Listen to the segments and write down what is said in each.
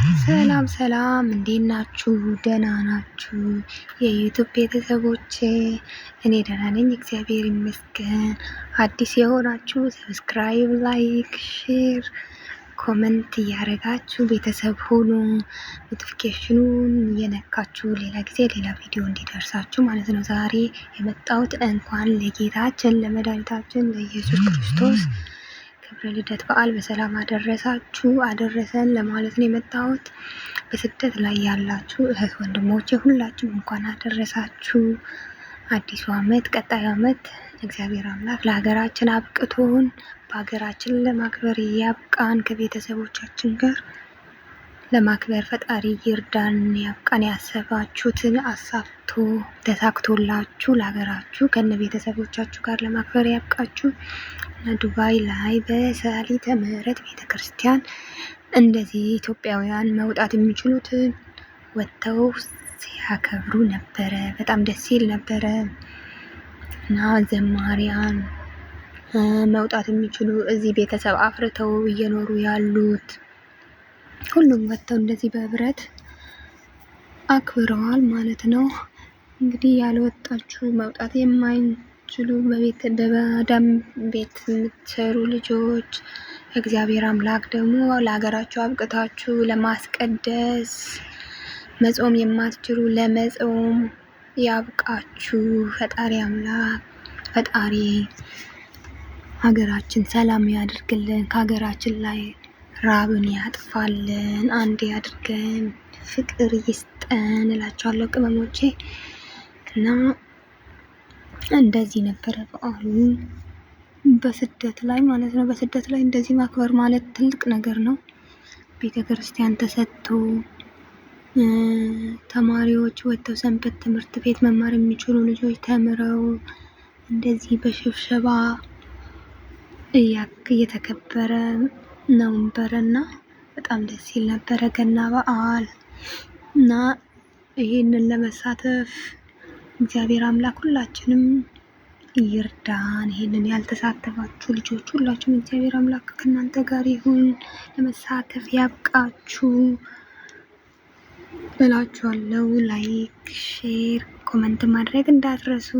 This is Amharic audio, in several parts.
ሰላም ሰላም፣ እንዴት ናችሁ? ደህና ናችሁ? የዩቱብ ቤተሰቦቼ እኔ ደህና ነኝ፣ እግዚአብሔር ይመስገን። አዲስ የሆናችሁ ሰብስክራይብ፣ ላይክ፣ ሼር፣ ኮመንት እያደረጋችሁ ቤተሰብ ሁኑ። ኖቲፊኬሽኑን እየነካችሁ ሌላ ጊዜ ሌላ ቪዲዮ እንዲደርሳችሁ ማለት ነው። ዛሬ የመጣሁት እንኳን ለጌታችን ለመድኃኒታችን ለኢየሱስ ክርስቶስ ክብረ ልደት በዓል በሰላም አደረሳችሁ አደረሰን ለማለት ነው የመጣሁት። በስደት ላይ ያላችሁ እህት ወንድሞቼ ሁላችሁም እንኳን አደረሳችሁ። አዲሱ ዓመት ቀጣይ ዓመት እግዚአብሔር አምላክ ለሀገራችን አብቅቶን በሀገራችን ለማክበር ያብቃን። ከቤተሰቦቻችን ጋር ለማክበር ፈጣሪ ይርዳን፣ ያብቃን። ያሰባችሁትን አሳክቶ ተሳክቶላችሁ ለሀገራችሁ ከነ ቤተሰቦቻችሁ ጋር ለማክበር ያብቃችሁ። ዱባይ ላይ በሰሊተ ምህረት ቤተክርስቲያን እንደዚህ ኢትዮጵያውያን መውጣት የሚችሉትን ወጥተው ሲያከብሩ ነበረ። በጣም ደስ ይል ነበረ እና ዘማሪያን መውጣት የሚችሉ እዚህ ቤተሰብ አፍርተው እየኖሩ ያሉት ሁሉም ወጥተው እንደዚህ በህብረት አክብረዋል ማለት ነው። እንግዲህ ያልወጣችሁ መውጣት የማይችሉ በባዳም ቤት የምትሰሩ ልጆች እግዚአብሔር አምላክ ደግሞ ለሀገራችሁ አብቅታችሁ ለማስቀደስ መጾም የማትችሉ ለመጾም ያብቃችሁ። ፈጣሪ አምላክ ፈጣሪ ሀገራችን ሰላም ያድርግልን፣ ከሀገራችን ላይ ራብን ያጥፋልን፣ አንድ ያድርገን፣ ፍቅር ይስጠን እላችኋለሁ ቅመሞቼ። እና እንደዚህ ነበረ በዓሉ በስደት ላይ ማለት ነው። በስደት ላይ እንደዚህ ማክበር ማለት ትልቅ ነገር ነው። ቤተ ክርስቲያን ተሰጥቶ ተማሪዎች ወጥተው ሰንበት ትምህርት ቤት መማር የሚችሉ ልጆች ተምረው እንደዚህ በሽብሸባ እየተከበረ ነበረና በጣም ደስ ይል ነበረ ገና በዓል እና ይሄንን ለመሳተፍ እግዚአብሔር አምላክ ሁላችንም ይርዳን። ይሄንን ያልተሳተፋችሁ ልጆች ሁላችሁም እግዚአብሔር አምላክ ከእናንተ ጋር ይሁን፣ ለመሳተፍ ያብቃችሁ እላችኋለሁ። ላይክ፣ ሼር፣ ኮመንት ማድረግ እንዳትረሱ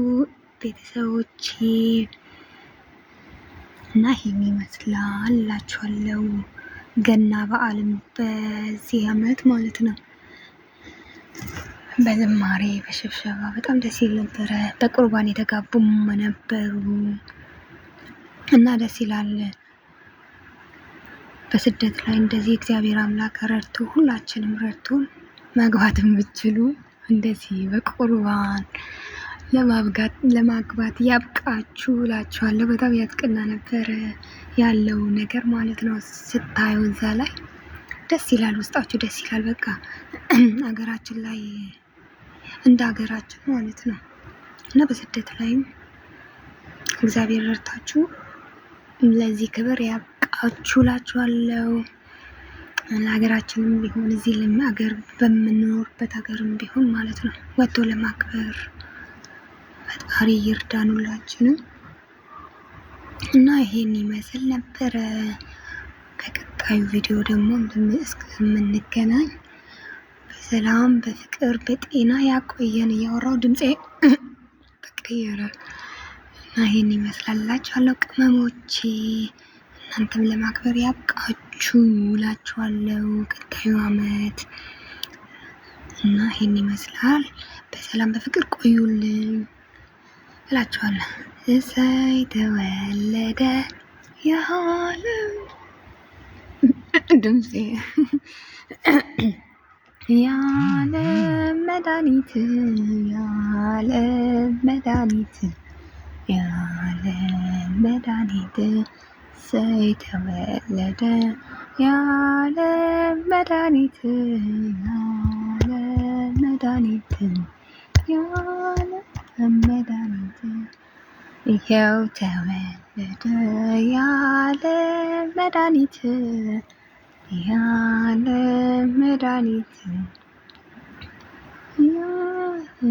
ቤተሰቦቼ። እና ይሄን ይመስላል እላችኋለሁ ገና በዓልም በዚህ ዓመት ማለት ነው በዝማሬ በሽብሸባ በጣም ደስ ይል ነበረ። በቁርባን የተጋቡም ነበሩ እና ደስ ይላል። በስደት ላይ እንደዚህ እግዚአብሔር አምላክ ረድቶ ሁላችንም ረድቶን መግባት የምትችሉ እንደዚህ በቁርባን ለማግባት ያብቃችሁ እላችኋለሁ። በጣም ያስቀና ነበረ ያለው ነገር ማለት ነው። ስታዩ እዛ ላይ ደስ ይላል፣ ውስጣችሁ ደስ ይላል። በቃ ሀገራችን ላይ እንደ ሀገራችን ማለት ነው እና በስደት ላይም እግዚአብሔር ረድታችሁ ለዚህ ክብር ያብቃችሁ እላችኋለሁ። ለሀገራችንም ቢሆን እዚህ ሀገር በምንኖርበት ሀገርም ቢሆን ማለት ነው ወጥቶ ለማክበር ፈጣሪ ይርዳን ሁላችንም። እና ይሄን ይመስል ነበረ። በቀጣዩ ቪዲዮ ደግሞ እስከምንገናኝ በሰላም በፍቅር በጤና ያቆየን። እያወራው ድምፄ ተቀየረ እና ይሄን ይመስላላችኋለሁ ቅመሞቼ። እናንተም ለማክበር ያብቃችሁ እላችኋለሁ ቀጣዩ ዓመት እና ይሄን ይመስላል። በሰላም በፍቅር ቆዩልን እላችኋለሁ። እሰይ ተወለደ የዓለም ድምፄ የዓለም መድኃኒት የዓለም መድኃኒት የዓለም መድኃኒት እሰይ ተወለደ የዓለም መድኃኒት የዓለም መድኃኒት የዓለም መድኃኒት ይኸው ተወለደ የዓለም መድኃኒት የዓለም መድኃኒት የዓለም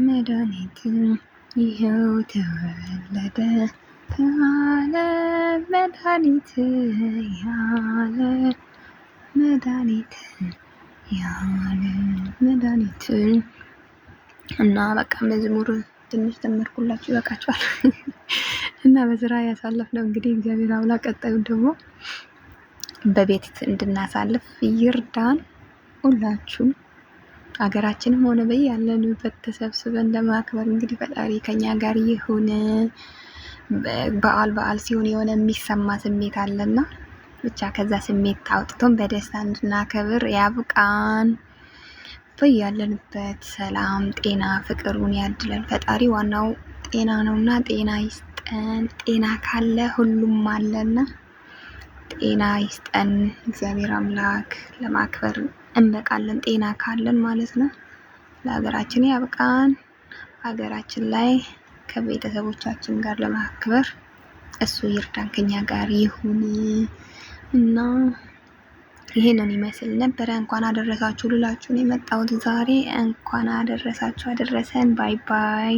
መድኃኒት ይኸው ተወለደ የዓለም መድኃኒት የዓለም መድኃኒት ያለ መድኃኒት እና በቃ መዝሙር ትንሽ ተመርኩላችሁ ይበቃችኋል። እና በስራ ያሳለፍነው እንግዲህ እግዚአብሔር አምላክ ቀጣዩን ደግሞ በቤት እንድናሳልፍ ይርዳን። ሁላችሁም ሀገራችንም ሆነ በያለንበት ተሰብስበን ለማክበር እንግዲህ ፈጣሪ ከኛ ጋር ይሁን። በዓል ሲሆን የሆነ የሚሰማ ስሜት አለና ብቻ ከዛ ስሜት አውጥቶን በደስታ እንድናከብር ያብቃን። በያለንበት ሰላም፣ ጤና፣ ፍቅሩን ያድለን ፈጣሪ። ዋናው ጤና ነውና ጤና ይስጠን። ጤና ካለ ሁሉም አለና ጤና ይስጠን እግዚአብሔር አምላክ። ለማክበር እንበቃለን ጤና ካለን ማለት ነው። ለሀገራችን ያብቃን። ሀገራችን ላይ ከቤተሰቦቻችን ጋር ለማክበር እሱ ይርዳን፣ ከኛ ጋር ይሁን እና ይሄንን ይመስል ነበረ። እንኳን አደረሳችሁ ልላችሁ ነው የመጣሁት ዛሬ። እንኳን አደረሳችሁ አደረሰን። ባይ ባይ።